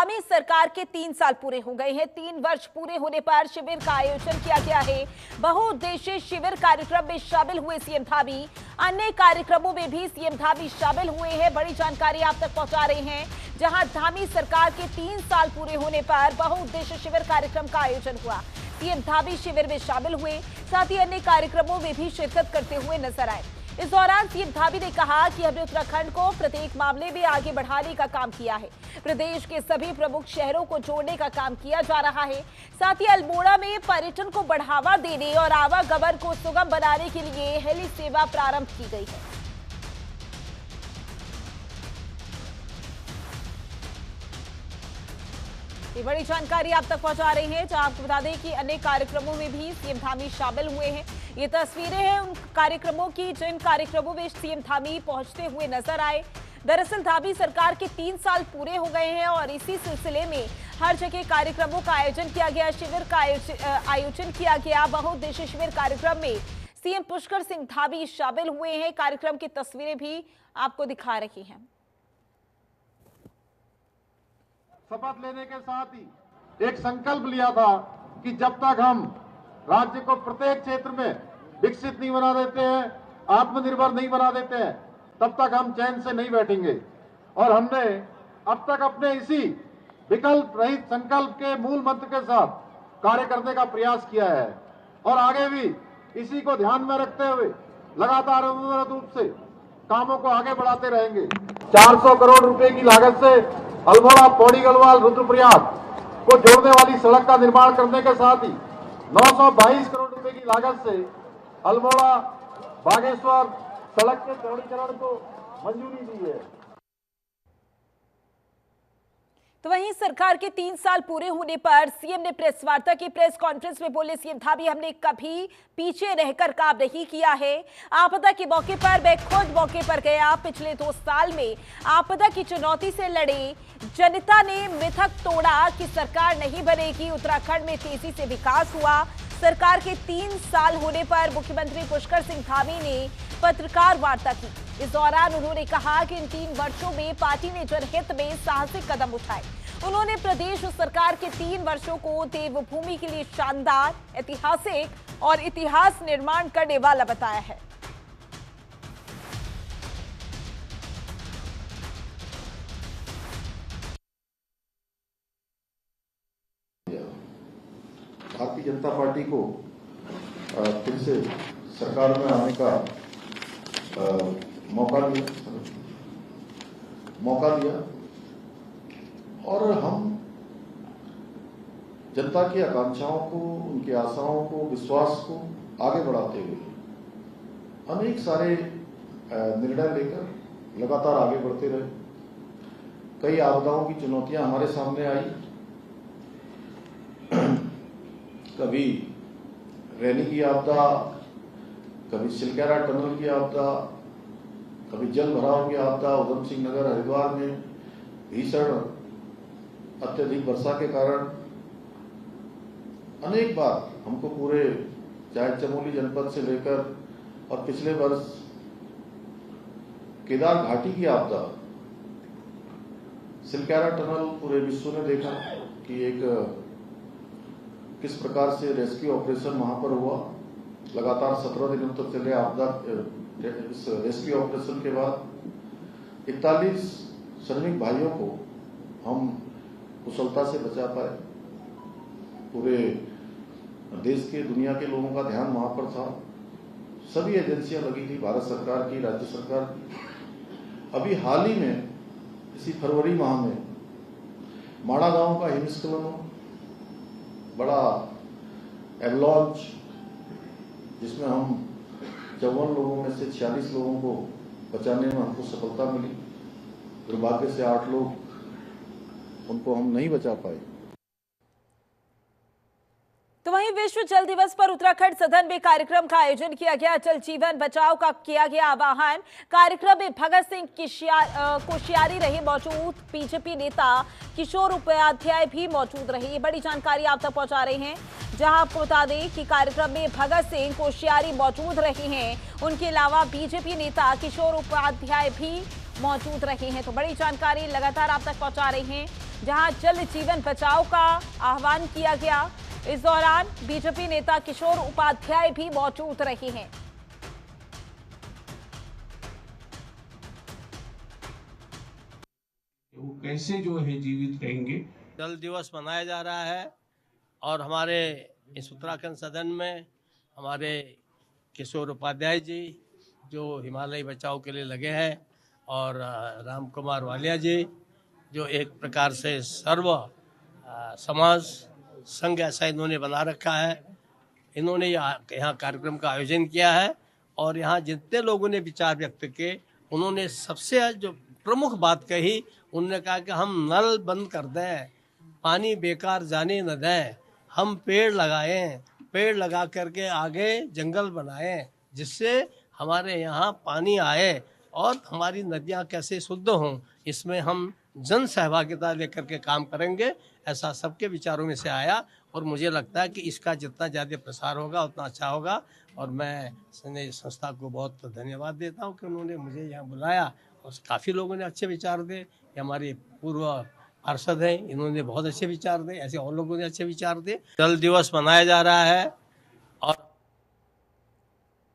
धामी सरकार के 3 साल पूरे हो गए हैं। 3 वर्ष पूरे होने पर शिविर का आयोजन किया गया है। बहुउद्देशीय शिविर कार्यक्रम में शामिल हुए सीएम धामी। अन्य कार्यक्रमों में भी सीएम धामी शामिल हुए हैं। बड़ी जानकारी आप तक पहुंचा रहे हैं, जहां धामी सरकार के 3 साल पूरे होने पर बहुउद्देशीय शिविर कार्यक्रम का आयोजन हुआ। सीएम धामी शिविर में शामिल हुए, साथ ही अन्य कार्यक्रमों में भी शिरकत करते हुए नजर आए। इस दौरान सीएम धामी ने कहा कि हमने उत्तराखंड को प्रत्येक मामले में आगे बढ़ाने का काम किया है। प्रदेश के सभी प्रमुख शहरों को जोड़ने का काम किया जा रहा है। साथ ही अल्मोड़ा में पर्यटन को बढ़ावा देने और आवागमन को सुगम बनाने के लिए हेली सेवा प्रारंभ की गई है। ये बड़ी जानकारी आप तक पहुंचा रहे हैं, जहां आपको बता दें कि अन्य कार्यक्रमों में भी सीएम धामी शामिल हुए हैं। ये तस्वीरें हैं उन कार्यक्रमों की जिन कार्यक्रमों में सीएम धामी पहुंचते हुए नजर आए। दरअसल धामी सरकार के 3 साल पूरे हो गए हैं और इसी सिलसिले में हर जगह कार्यक्रमों का आयोजन किया गया, शिविर का आयोजन किया गया। बहुउद्देशीय शिविर कार्यक्रम में सीएम पुष्कर सिंह धामी शामिल हुए हैं। कार्यक्रम की तस्वीरें भी आपको दिखा रही हैं। शपथ लेने के साथ ही एक संकल्प लिया था कि जब तक हम राज्य को प्रत्येक क्षेत्र में विकसित नहीं बना देते हैं, आत्मनिर्भर नहीं बना देते हैं, तब तक हम चैन से नहीं बैठेंगे। और हमने अब तक अपने इसी विकल्प रहित संकल्प के मूल मंत्र के साथ कार्य करने का प्रयास किया है और आगे भी इसी को ध्यान में रखते हुए लगातार अविरत रूप से कामों को आगे बढ़ाते रहेंगे। 400 करोड़ रुपए की लागत से अल्मोड़ा, पौड़ी गढ़वाल, रुद्रप्रयाग को जोड़ने वाली सड़क का निर्माण करने के साथ ही 922 करोड़ रुपए की लागत से अल्मोड़ा बागेश्वर सड़क के चौड़ीकरण को मंजूरी दी है। तो वहीं सरकार के 3 साल पूरे होने पर सीएम ने प्रेस वार्ता की। प्रेस कॉन्फ्रेंस में बोले सीएम धामी, हमने कभी पीछे रहकर काम नहीं किया है। आपदा के मौके पर मैं खुद मौके पर गया। पिछले 2 साल में आपदा की चुनौती से लड़े। जनता ने मिथक तोड़ा कि सरकार नहीं बनेगी। उत्तराखंड में तेजी से विकास हुआ। सरकार के 3 साल होने पर मुख्यमंत्री पुष्कर सिंह धामी ने पत्रकार वार्ता की। इस दौरान उन्होंने कहा कि इन 3 वर्षों में पार्टी ने जनहित में साहसिक कदम उठाए। उन्होंने प्रदेश सरकार के 3 वर्षों को देवभूमि के लिए शानदार, ऐतिहासिक और इतिहास निर्माण करने वाला बताया है। भारतीय जनता पार्टी को फिर से सरकार में आने का मौका दिया और हम जनता की आकांक्षाओं को, उनकी आशाओं को, विश्वास को आगे बढ़ाते हुए अनेक सारे निर्णय लेकर लगातार आगे बढ़ते रहे। कई आपदाओं की चुनौतियां हमारे सामने आई। कभी रैनी की आपदा, कभी सिलगेरा टनल की आपदा, कभी जल भराव की आपदा, उधम सिंह नगर हरिद्वार में भीषण अत्यधिक वर्षा के कारण अनेक बार हमको पूरे चाहे चमोली जनपद से लेकर और पिछले वर्ष केदार घाटी की आपदा, सिलगेरा टनल पूरे विश्व ने देखा कि एक किस प्रकार से रेस्क्यू ऑपरेशन वहां पर हुआ। लगातार 17 दिनों तक चले आपदा। इस रेस्क्यू ऑपरेशन के बाद 41 श्रमिक भाइयों को हम कुशलता से बचा पाए। पूरे देश के, दुनिया के लोगों का ध्यान वहां पर था। सभी एजेंसियां लगी थी, भारत सरकार की, राज्य सरकार की। अभी हाल ही में इसी फरवरी माह में माड़ा गांव का हिमस्खलन, बड़ा एवलॉन्च, जिसमें हम 54 लोगों में से 46 लोगों को बचाने में हमको सफलता मिली। दुर्भाग्य से 8 लोग, उनको हम नहीं बचा पाए। तो वहीं विश्व जल दिवस पर उत्तराखंड सदन में कार्यक्रम का आयोजन किया गया। जल जीवन बचाओ का किया गया आह्वान। कार्यक्रम में भगत सिंह कोश्यारी रहे मौजूद। बीजेपी नेता किशोर उपाध्याय भी मौजूद रहे। ये बड़ी जानकारी आप तक पहुंचा रहे हैं, जहां आपको बता दें कि कार्यक्रम में भगत सिंह कोश्यारी मौजूद रहे हैं। उनके अलावा बीजेपी नेता किशोर उपाध्याय भी मौजूद रहे हैं। तो बड़ी जानकारी लगातार आप तक पहुंचा रहे हैं। जहां जल जीवन बचाओ का आह्वान किया गया। इस दौरान बीजेपी नेता किशोर उपाध्याय भी मौजूद रहे हैं। वो कैसे जो है जीवित रहेंगे। जल दिवस मनाया जा रहा है और हमारे इस उत्तराखंड सदन में हमारे किशोर उपाध्याय जी जो हिमालय बचाओ के लिए लगे हैं और राम कुमार वालिया जी जो एक प्रकार से सर्व समाज संघ ऐसा इन्होंने बना रखा है। इन्होंने यहाँ कार्यक्रम का आयोजन किया है और यहाँ जितने लोगों ने विचार व्यक्त किए उन्होंने सबसे जो प्रमुख बात कही, उन्होंने कहा कि हम नल बंद कर दें, पानी बेकार जाने न दें, हम पेड़ लगाएं, पेड़ लगा करके आगे जंगल बनाएं जिससे हमारे यहाँ पानी आए और हमारी नदियाँ कैसे शुद्ध हों, इसमें हम जन सहभागिता लेकर के काम करेंगे। ऐसा सबके विचारों में से आया और मुझे लगता है कि इसका जितना ज़्यादा प्रसार होगा उतना अच्छा होगा और मैं संस्था को बहुत धन्यवाद देता हूँ कि उन्होंने मुझे यहाँ बुलाया और काफ़ी लोगों ने अच्छे विचार दिए। ये हमारे पूर्व पार्षद हैं, इन्होंने बहुत अच्छे विचार दिए, ऐसे और लोगों ने अच्छे विचार दिए। जल दिवस मनाया जा रहा है। और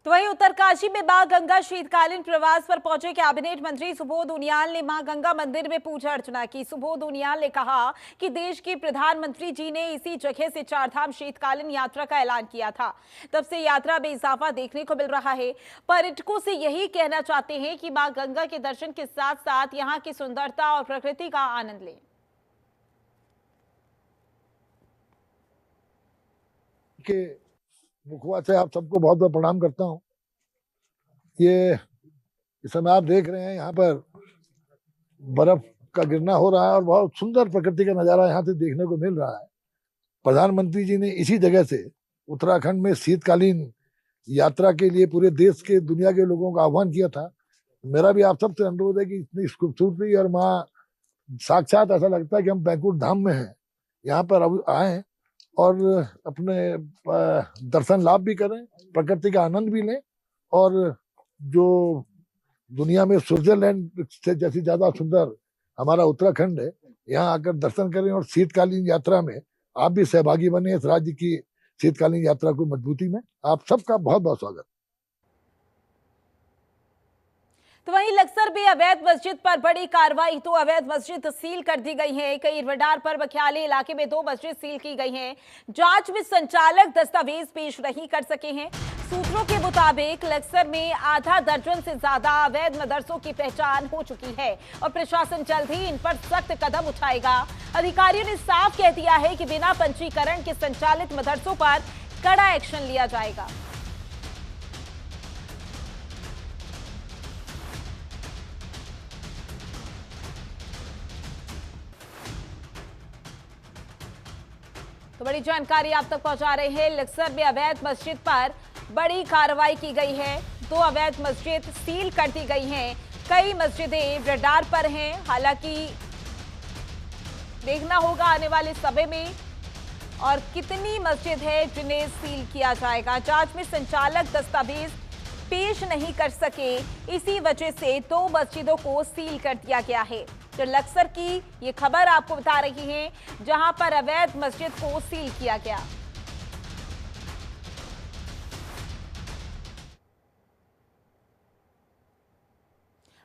तो वहीं उत्तरकाशी में मां गंगा शीतकालीन प्रवास पर पहुंचे कैबिनेट मंत्री सुबोध उनियाल ने मां गंगा मंदिर में पूजा अर्चना की। सुबोध उनियाल ने कहा कि देश के प्रधानमंत्री जी ने इसी जगह से चारधाम शीतकालीन यात्रा का ऐलान किया था, तब से यात्रा में इजाफा देखने को मिल रहा है। पर्यटकों से यही कहना चाहते हैं कि मां गंगा के दर्शन के साथ साथ यहाँ की सुंदरता और प्रकृति का आनंद लें। के मुखवा से आप सबको बहुत बहुत प्रणाम करता हूँ। ये इस समय आप देख रहे हैं यहाँ पर बर्फ का गिरना हो रहा है और बहुत सुंदर प्रकृति का नजारा यहाँ से देखने को मिल रहा है। प्रधानमंत्री जी ने इसी जगह से उत्तराखंड में शीतकालीन यात्रा के लिए पूरे देश के दुनिया के लोगों का आह्वान किया था। मेरा भी आप सबसे अनुरोध है कि इतनी खूबसूरती और माँ साक्षात ऐसा लगता है कि हम बैकुंठ धाम में हैं, यहाँ पर अब आए और अपने दर्शन लाभ भी करें, प्रकृति का आनंद भी लें और जो दुनिया में स्विट्जरलैंड से जैसी ज्यादा सुंदर हमारा उत्तराखंड है, यहाँ आकर दर्शन करें और शीतकालीन यात्रा में आप भी सहभागी बने इस राज्य की शीतकालीन यात्रा को मजबूती में। आप सबका बहुत बहुत स्वागत। तो वहीं लक्सर में अवैध मस्जिद पर बड़ी कार्रवाई। तो अवैध मस्जिद सील कर दी गई है। कई रडार पर बख्याली इलाके में 2 मस्जिद सील की गई हैं। जांच में संचालक दस्तावेज पेश नहीं कर सके हैं। सूत्रों के मुताबिक लक्सर में आधा दर्जन से ज्यादा अवैध मदरसों की पहचान हो चुकी है और प्रशासन जल्द ही इन पर सख्त कदम उठाएगा। अधिकारियों ने साफ कह दिया है कि बिना पंजीकरण के संचालित मदरसों पर कड़ा एक्शन लिया जाएगा। तो बड़ी जानकारी आप तक पहुंचा रहे हैं। लक्सर में अवैध मस्जिद पर बड़ी कार्रवाई की गई है। 2 अवैध मस्जिद सील कर दी गई हैं। कई मस्जिदें रडार पर हैं। हालांकि देखना होगा आने वाले समय में और कितनी मस्जिद है जिन्हें सील किया जाएगा। जांच में संचालक दस्तावेज पेश नहीं कर सके, इसी वजह से 2 मस्जिदों को सील कर दिया गया है। तो लक्सर की ये खबर आपको बता रही है, जहां पर अवैध मस्जिद को सील किया गया।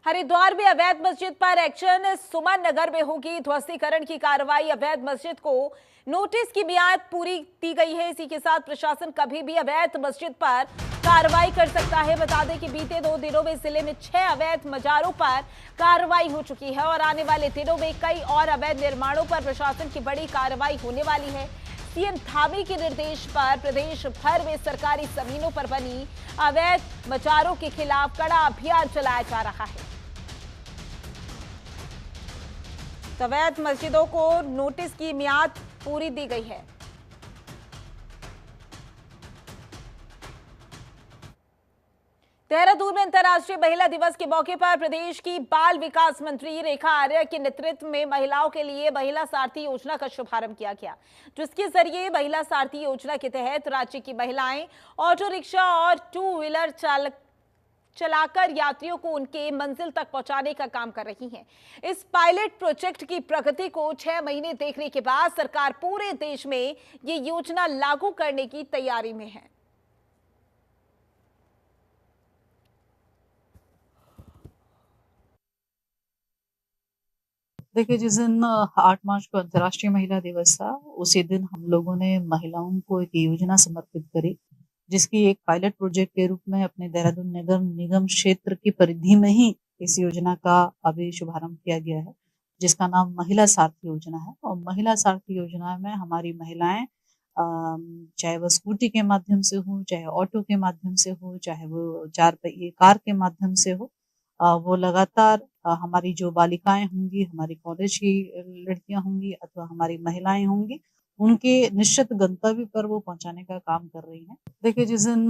हरिद्वार में अवैध मस्जिद पर एक्शन। सुमन नगर में होगी ध्वस्तीकरण की कार्रवाई। अवैध मस्जिद को नोटिस की मियाद पूरी दी गई है। इसी के साथ प्रशासन कभी भी अवैध मस्जिद पर कार्रवाई कर सकता है। बता दें कि बीते 2 दिनों में जिले में 6 अवैध मजारों पर कार्रवाई हो चुकी है और आने वाले दिनों में कई और अवैध निर्माणों पर प्रशासन की बड़ी कार्रवाई होने वाली है। सीएम धामी के निर्देश पर प्रदेश भर में सरकारी जमीनों पर बनी अवैध मजारों के खिलाफ कड़ा अभियान चलाया जा रहा है। अवैध मस्जिदों को नोटिस की मियाद पूरी दी गई है। देहरादून में अंतर्राष्ट्रीय महिला दिवस के मौके पर प्रदेश की बाल विकास मंत्री रेखा आर्य के नेतृत्व में महिलाओं के लिए महिला सारथी योजना का शुभारंभ किया गया, जिसके जरिए महिला सारथी योजना के तहत राज्य की महिलाएं ऑटो रिक्शा और 2 व्हीलर चलाकर यात्रियों को उनके मंजिल तक पहुंचाने का काम कर रही हैं। इस पायलट प्रोजेक्ट की प्रगति को 6 महीने देखने के बाद सरकार पूरे देश में ये योजना लागू करने की तैयारी में है। देखिए, जिस दिन 8 मार्च को अंतर्राष्ट्रीय महिला दिवस था, उसी दिन हम लोगों ने महिलाओं को एक योजना समर्पित करी, जिसकी एक पायलट प्रोजेक्ट के रूप में अपने देहरादून नगर निगम क्षेत्र की परिधि में ही इस योजना का अभी शुभारंभ किया गया है, जिसका नाम महिला सारथी योजना है। और महिला सारथी योजना में हमारी महिलाएं चाहे वो स्कूटी के माध्यम से हो, चाहे ऑटो के माध्यम से हो, चाहे वो 4 पहिए कार के माध्यम से हो, वो लगातार हमारी जो बालिकाएं होंगी, हमारी कॉलेज की लड़कियां होंगी अथवा हमारी महिलाएं होंगी, उनके निश्चित गंतव्य पर वो पहुंचाने का काम कर रही हैं। देखिए, जिस दिन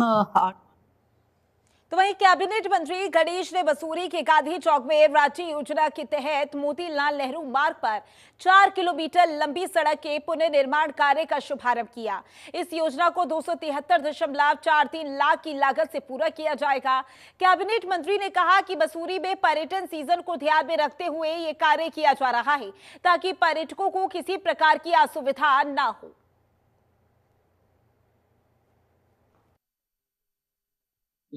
तो वहीं कैबिनेट मंत्री गणेश ने बसूरी के गांधी चौक में रांची योजना के तहत मोतीलाल नेहरू मार्ग पर 4 किलोमीटर लंबी सड़क के पुनर्निर्माण कार्य का शुभारंभ किया। इस योजना को 273.43 लाख की लागत से पूरा किया जाएगा। कैबिनेट मंत्री ने कहा कि बसूरी में पर्यटन सीजन को ध्यान में रखते हुए ये कार्य किया जा रहा है, ताकि पर्यटकों को किसी प्रकार की असुविधा न हो।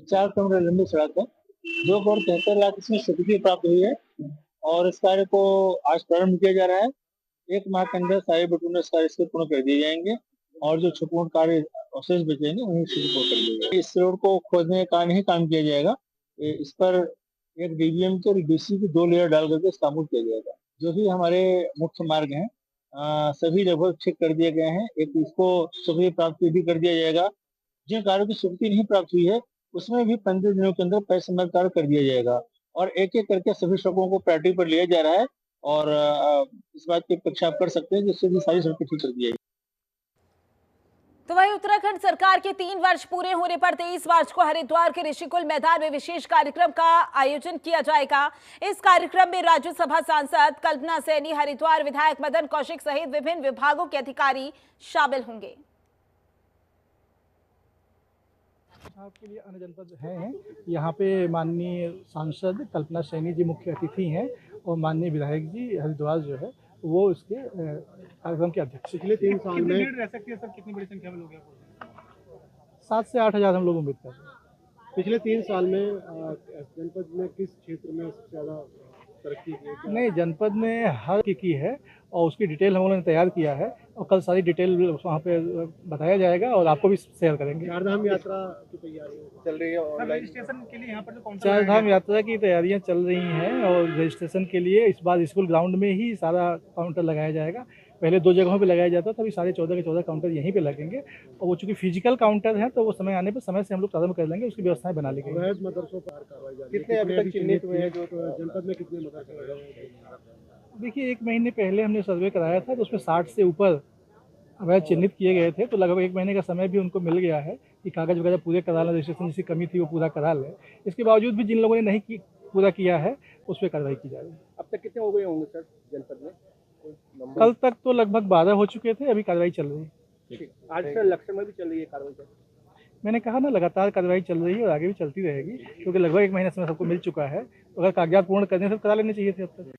4 किलोमीटर लंबी सड़क है, 2,73 लाख इसमें स्वीकृति प्राप्त हुई है और इस कार्य को आज प्रारंभ किया जा रहा है। 1 माह के अंदर सारे बिटुमिनस कार्य इसके पूर्ण कर दिए जाएंगे और जो छोटे कार्य अवशेष बचेंगे उन्हें पूर्ण कर दिया जाएगा। इस रोड को खोदने का नहीं काम किया जाएगा, इस पर एक डीबीएम के और डीसी की 2 लेयर डाल करके इसका काम किया जाएगा। जो भी हमारे मुख्य मार्ग हैं सभी लगभग ठीक कर दिए गए हैं। एक इसको स्वीकृति प्राप्त भी कर दिया जाएगा। जिन कार्यों की स्वीकृति नहीं प्राप्त हुई है उसमें भी 15 दिनों के अंदर तय समय कार्य कर दिया जाएगा और एक एक करके सभी सड़कों को प्रायोरिटी पर लिया जा रहा है और इस बात की अपेक्षा आप कर सकते हैं जिससे भी सारी सड़कें ठीक कर दी जाएगी। तो वहीं उत्तराखंड सरकार के 3 वर्ष पूरे होने पर 23 मार्च को हरिद्वार के ऋषिकुल मैदान में विशेष कार्यक्रम का आयोजन किया जाएगा। इस कार्यक्रम में राज्यसभा सांसद कल्पना सैनी, हरिद्वार विधायक मदन कौशिक सहित विभिन्न विभागों के अधिकारी शामिल होंगे। के लिए अन्य जनपद हैं, यहाँ पे माननीय सांसद कल्पना सैनी जी मुख्य अतिथि हैं और माननीय विधायक जी हरिद्वार जो है वो इसके कार्यक्रम के अध्यक्ष। पिछले 3 साल में रह सकती है सर, कितनी बड़ी संख्या में लोग हैं? 7 से 8 हज़ार हम लोग उम्मीद कर रहे हैं। पिछले 3 साल में जनपद में किस क्षेत्र में सबसे ज़्यादा तरक्की की है? नहीं, जनपद में हर की है और उसकी डिटेल हम लोगों ने तैयार किया है और कल सारी डिटेल वहाँ पे बताया जाएगा और आपको भी शेयर करेंगे। चारधाम यात्रा की तैयारी चल रही है और रजिस्ट्रेशन के लिए यहाँ पर जो चारधाम यात्रा की तैयारियाँ चल रही हैं और रजिस्ट्रेशन के लिए इस बार स्कूल ग्राउंड में ही सारा काउंटर लगाया जाएगा। पहले 2 जगहों पे लगाया जाता था, अभी सारे 14 के 14 काउंटर यहीं पे लगेंगे और वो चूँकि फिजिकल काउंटर है तो वो समय आने पर समय से हम लोग प्रारंभ कर लेंगे, उसकी व्यवस्थाएं बना ली गई। मदरसों पर कार्रवाई जारी है। कितने अभी तक चिन्हित हुए हैं? जो जनपद में कितने मदरसे? देखिए, 1 महीने पहले हमने सर्वे कराया था तो उसमें 60 से ऊपर अवैध चिन्हित किए गए थे, तो लगभग 1 महीने का समय भी उनको मिल गया है कि कागज वगैरह पूरे करा लें, रजिस्ट्रेशन जिसकी कमी थी वो पूरा करा लें। इसके बावजूद भी जिन लोगों ने नहीं पूरा किया है उस पर कार्रवाई की जाएगी। अब तक कितने हो गए होंगे सर जनपद में? कल तक तो लगभग 12 हो चुके थे, अभी कार्रवाई चल रही है। आज सर लक्ष्य में भी चल रही है कार्रवाई सर? मैंने कहा ना, लगातार कार्रवाई चल रही है और आगे भी चलती रहेगी, क्योंकि लगभग 1 महीने समय सबको मिल चुका है। तो अगर कागजात पूर्ण करने से करा लेने चाहिए थे अब तक।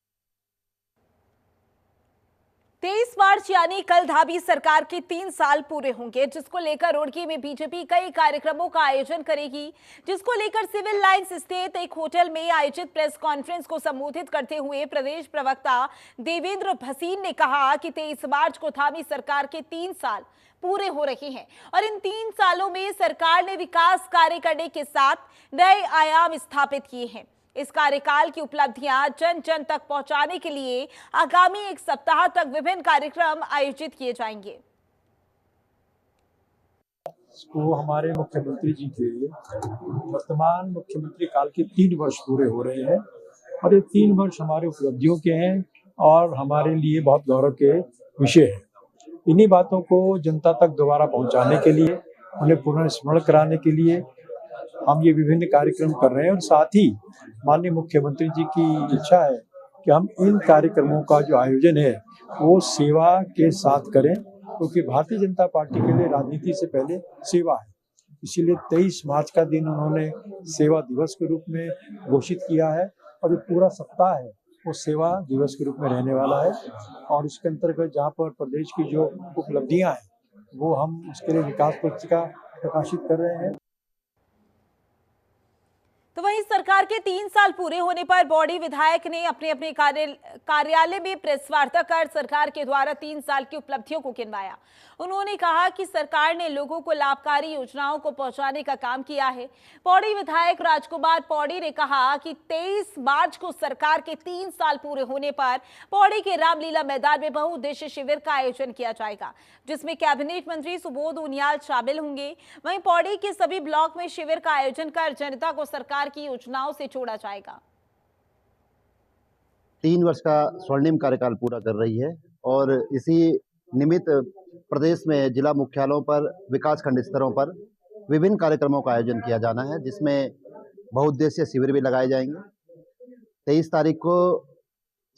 23 मार्च यानी कल धाबी सरकार के 3 साल पूरे होंगे, जिसको लेकर रुड़की में बीजेपी कई कार्यक्रमों का आयोजन करेगी, जिसको लेकर सिविल लाइंस स्थित एक होटल में आयोजित प्रेस कॉन्फ्रेंस को संबोधित करते हुए प्रदेश प्रवक्ता देवेंद्र भसीन ने कहा कि 23 मार्च को धाबी सरकार के 3 साल पूरे हो रहे हैं और इन 3 सालों में सरकार ने विकास कार्य करने के साथ नए आयाम स्थापित किए हैं। इस कार्यकाल की उपलब्धियां जन जन तक पहुंचाने के लिए आगामी 1 सप्ताह तक विभिन्न कार्यक्रम आयोजित किए जाएंगे। को हमारे मुख्यमंत्री जी के वर्तमान मुख्यमंत्री काल के 3 वर्ष पूरे हो रहे हैं और ये 3 वर्ष हमारे उपलब्धियों के हैं और हमारे लिए बहुत गौरव के विषय हैं। इन्हीं बातों को जनता तक दोबारा पहुंचाने के लिए, उन्हें पुनर्स्मरण कराने के लिए हम ये विभिन्न कार्यक्रम कर रहे हैं और साथ ही माननीय मुख्यमंत्री जी की इच्छा है कि हम इन कार्यक्रमों का जो आयोजन है वो सेवा के साथ करें, क्योंकि भारतीय जनता पार्टी के लिए राजनीति से पहले सेवा है। इसीलिए 23 मार्च का दिन उन्होंने सेवा दिवस के रूप में घोषित किया है और ये पूरा सप्ताह है वो सेवा दिवस के रूप में रहने वाला है। और इसके अंतर्गत जहाँ पर प्रदेश की जो उपलब्धियां हैं वो हम उसके लिए विकास पुस्तिका प्रकाशित कर रहे हैं। तो वहीं सरकार के 3 साल पूरे होने पर बॉडी विधायक ने अपने अपने कार्यालय में प्रेस वार्ता कर सरकार के द्वारा 3 साल की उपलब्धियों को गिनवाया। उन्होंने कहा कि सरकार ने लोगों को लाभकारी योजनाओं को पहुंचाने का काम किया है। पौड़ी विधायक राजकुमार पौड़ी ने कहा कि 23 मार्च को सरकार के 3 साल पूरे होने पर पौड़ी के रामलीला मैदान में बहुउद्देशीय शिविर का आयोजन किया जाएगा, जिसमें कैबिनेट मंत्री सुबोध उनियाल शामिल होंगे। वहीं पौड़ी के सभी ब्लॉक में शिविर का आयोजन कर जनता को सरकार की योजनाओं से जोड़ा जाएगा। 3 वर्ष का स्वर्णिम कार्यकाल पूरा कर रही है और इसी निमित्त प्रदेश में जिला मुख्यालयों पर विकास खंड स्तरों पर विभिन्न कार्यक्रमों का आयोजन किया जाना है, जिसमें बहुउद्देशीय शिविर भी लगाए जाएंगे। 23 तारीख को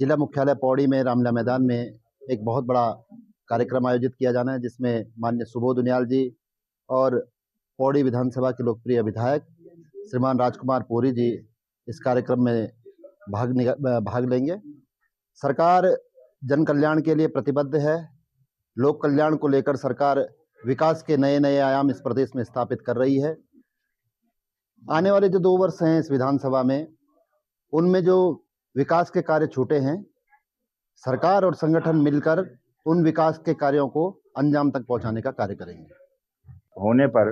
जिला मुख्यालय पौड़ी में रामलीला मैदान में एक बहुत बड़ा कार्यक्रम आयोजित किया जाना है, जिसमें माननीय सुबोध उनियाल जी और पौड़ी विधानसभा के लोकप्रिय विधायक श्रीमान राजकुमार पौड़ी जी इस कार्यक्रम में भाग लेंगे। सरकार जन कल्याण के लिए प्रतिबद्ध है। लोक कल्याण को लेकर सरकार विकास के नए नए आयाम इस प्रदेश में स्थापित कर रही है। आने वाले जो 2 वर्ष हैं इस विधानसभा में, उनमें जो विकास के कार्य छूटे हैं, सरकार और संगठन मिलकर उन विकास के कार्यों को अंजाम तक पहुंचाने का कार्य करेंगे। होने पर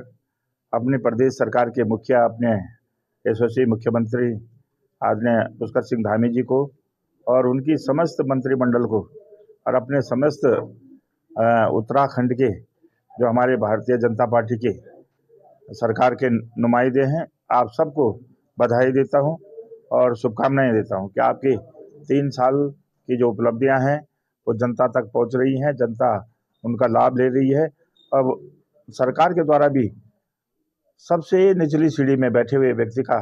अपने प्रदेश सरकार के मुखिया, अपने यशस्वी मुख्यमंत्री आदरणीय पुष्कर सिंह धामी जी को और उनकी समस्त मंत्रिमंडल को और अपने समस्त उत्तराखंड के जो हमारे भारतीय जनता पार्टी के सरकार के नुमाइंदे हैं, आप सबको बधाई देता हूं और शुभकामनाएं देता हूं कि आपके 3 साल की जो उपलब्धियां हैं वो जनता तक पहुंच रही हैं, जनता उनका लाभ ले रही है। अब सरकार के द्वारा भी सबसे निचली सीढ़ी में बैठे हुए व्यक्ति का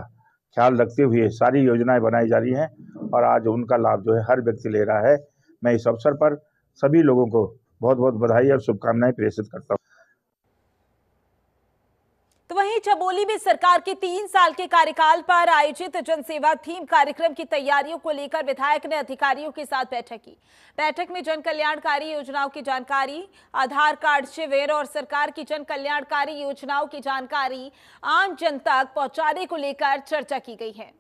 ख्याल रखते हुए सारी योजनाएं बनाई जा रही हैं और आज उनका लाभ जो है हर व्यक्ति ले रहा है। मैं इस अवसर पर सभी लोगों को बहुत बहुत बधाई और शुभकामनाएं प्रेषित करता हूं। तो वहीं चमोली में सरकार के 3 साल के कार्यकाल पर आयोजित जनसेवा थीम कार्यक्रम की तैयारियों को लेकर विधायक ने अधिकारियों के साथ बैठक की। बैठक में जन कल्याणकारी योजनाओं की जानकारी, आधार कार्ड शिविर और सरकार की जन कल्याणकारी योजनाओं की जानकारी आम जन तक पहुंचाने को लेकर चर्चा की गई है।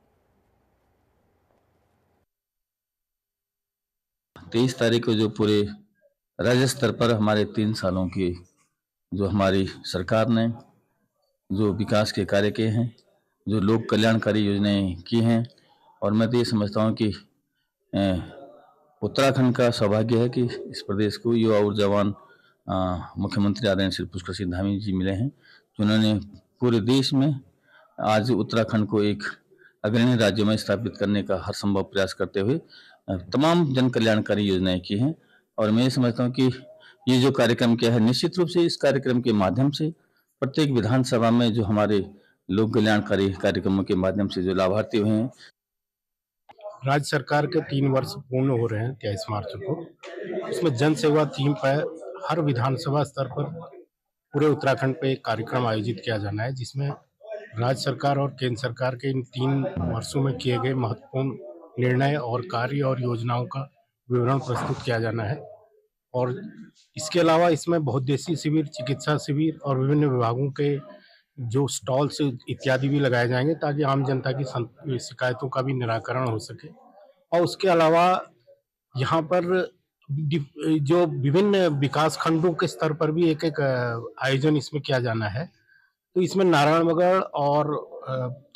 23 तारीख को जो पूरे राज्य स्तर पर हमारे 3 सालों की जो हमारी सरकार ने जो विकास के कार्य किए हैं, जो लोक कल्याणकारी योजनाएं की हैं, और मैं तो ये समझता हूँ कि उत्तराखंड का सौभाग्य है कि इस प्रदेश को युवा ऊर्जावान मुख्यमंत्री आदरणीय श्री पुष्कर सिंह धामी जी मिले हैं, जिन्होंने पूरे देश में आज उत्तराखंड को एक अग्रणी राज्य में स्थापित करने का हर संभव प्रयास करते हुए तमाम जन कल्याणकारी योजनाएं की हैं। और मैं ये समझता हूँ कि ये जो कार्यक्रम किया है, निश्चित रूप से इस कार्यक्रम के माध्यम से प्रत्येक विधानसभा में जो हमारे लोक कल्याणकारी कार्यक्रमों के माध्यम से जो लाभार्थी हुए हैं। राज्य सरकार के 3 वर्ष पूर्ण हो रहे हैं 23 मार्च को। उसमें जन सेवा थीम पर हर विधानसभा स्तर पर पूरे उत्तराखंड पे एक कार्यक्रम आयोजित किया जाना है, जिसमें राज्य सरकार और केंद्र सरकार के इन 3 वर्षों में किए गए महत्वपूर्ण निर्णय और कार्य और योजनाओं का विवरण प्रस्तुत किया जाना है। और इसके अलावा इसमें बहुउद्देशीय शिविर, चिकित्सा शिविर और विभिन्न विभागों के जो स्टॉल्स इत्यादि भी लगाए जाएंगे, ताकि आम जनता की शिकायतों का भी निराकरण हो सके। और उसके अलावा यहाँ पर जो विभिन्न विकास खंडों के स्तर पर भी एक एक आयोजन इसमें किया जाना है। तो इसमें नारायणगढ़ और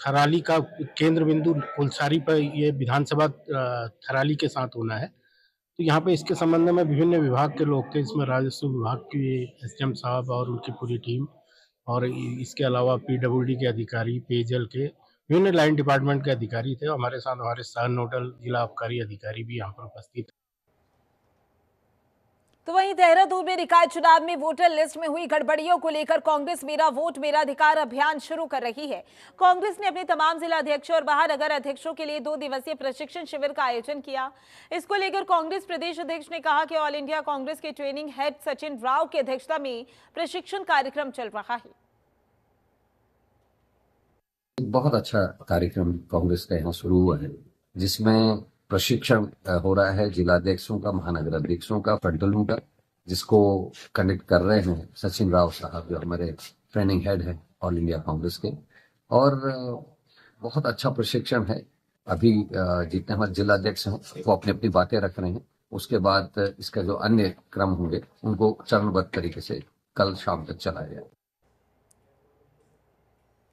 थराली का केंद्र बिंदु कुलसारी पर ये विधानसभा थराली के साथ होना है। तो यहाँ पे इसके संबंध में विभिन्न विभाग के लोग थे, इसमें राजस्व विभाग की एसडीएम साहब और उनकी पूरी टीम, और इसके अलावा पीडब्ल्यूडी के अधिकारी, पेयजल के विभिन्न लाइन डिपार्टमेंट के अधिकारी थे। हमारे साथ हमारे सह नोडल जिला आबकारी अधिकारी भी यहाँ पर उपस्थित थे। तो वहीं देहरादून में निकाय चुनाव में वोटर लिस्ट में हुई गड़बड़ियों को लेकर कांग्रेस मेरा वोट मेरा अधिकार अभियान शुरू कर रही है। कांग्रेस ने अपने तमाम जिला अध्यक्षों और महानगर अध्यक्षों के लिए 2 दिवसीय प्रशिक्षण शिविर का आयोजन किया। इसको लेकर कांग्रेस प्रदेश अध्यक्ष ने कहा कि ऑल इंडिया कांग्रेस के ट्रेनिंग हेड सचिन राव की अध्यक्षता में प्रशिक्षण कार्यक्रम चल रहा है। बहुत अच्छा कार्यक्रम कांग्रेस का यहाँ शुरू हुआ है, जिसमें प्रशिक्षण हो रहा है जिलाध्यक्षों का, महानगर अध्यक्षों का, फ्रंटलों का, जिसको कंडक्ट कर रहे हैं सचिन राव साहब, जो हमारे ट्रेनिंग हेड है ऑल इंडिया कांग्रेस के। और बहुत अच्छा प्रशिक्षण है। अभी जितने हमारे जिलाध्यक्ष हैं वो अपनी अपनी बातें रख रहे हैं, उसके बाद इसका जो अन्य क्रम होंगे उनको चरणबद्ध तरीके से कल शाम तक चलाया जाए।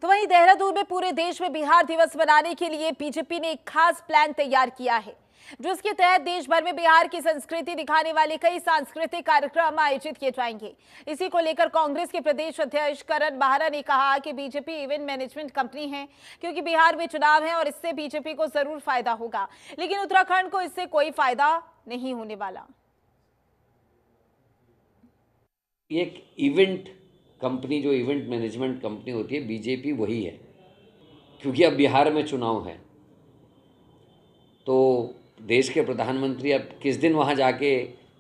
तो वहीं देहरादून में पूरे देश में बिहार दिवस मनाने के लिए बीजेपी ने एक खास प्लान तैयार किया है, जिसके तहत देश भर में बिहार की संस्कृति दिखाने वाले कई सांस्कृतिक कार्यक्रम आयोजित किए जाएंगे। इसी को लेकर कांग्रेस के प्रदेश अध्यक्ष करण बाहरा ने कहा कि बीजेपी इवेंट मैनेजमेंट कंपनी है, क्योंकि बिहार में चुनाव है और इससे बीजेपी को जरूर फायदा होगा, लेकिन उत्तराखंड को इससे कोई फायदा नहीं होने वाला। एक इवेंट कंपनी, जो इवेंट मैनेजमेंट कंपनी होती है, बीजेपी वही है, क्योंकि अब बिहार में चुनाव है। तो देश के प्रधानमंत्री अब किस दिन वहाँ जाके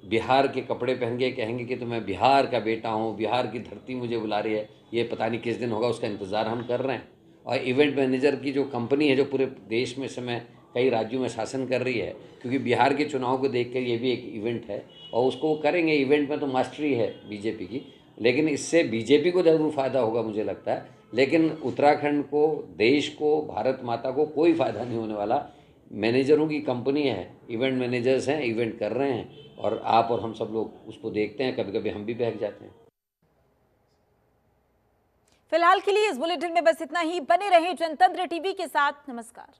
बिहार के कपड़े पहन के कहेंगे कि तो मैं बिहार का बेटा हूँ, बिहार की धरती मुझे बुला रही है, ये पता नहीं किस दिन होगा, उसका इंतज़ार हम कर रहे हैं। और इवेंट मैनेजर की जो कंपनी है, जो पूरे देश में समय कई राज्यों में शासन कर रही है, क्योंकि बिहार के चुनाव को देख कर ये भी एक इवेंट है और उसको वो करेंगे। इवेंट में तो मास्टरी है बीजेपी की, लेकिन इससे बीजेपी को ज़रूर फ़ायदा होगा मुझे लगता है, लेकिन उत्तराखंड को, देश को, भारत माता को कोई फ़ायदा नहीं होने वाला। मैनेजरों की कंपनी है, इवेंट मैनेजर्स हैं, इवेंट कर रहे हैं और आप और हम सब लोग उसको देखते हैं, कभी कभी हम भी बहक जाते हैं। फिलहाल के लिए इस बुलेटिन में बस इतना ही। बने रहे जनतंत्र टीवी के साथ। नमस्कार।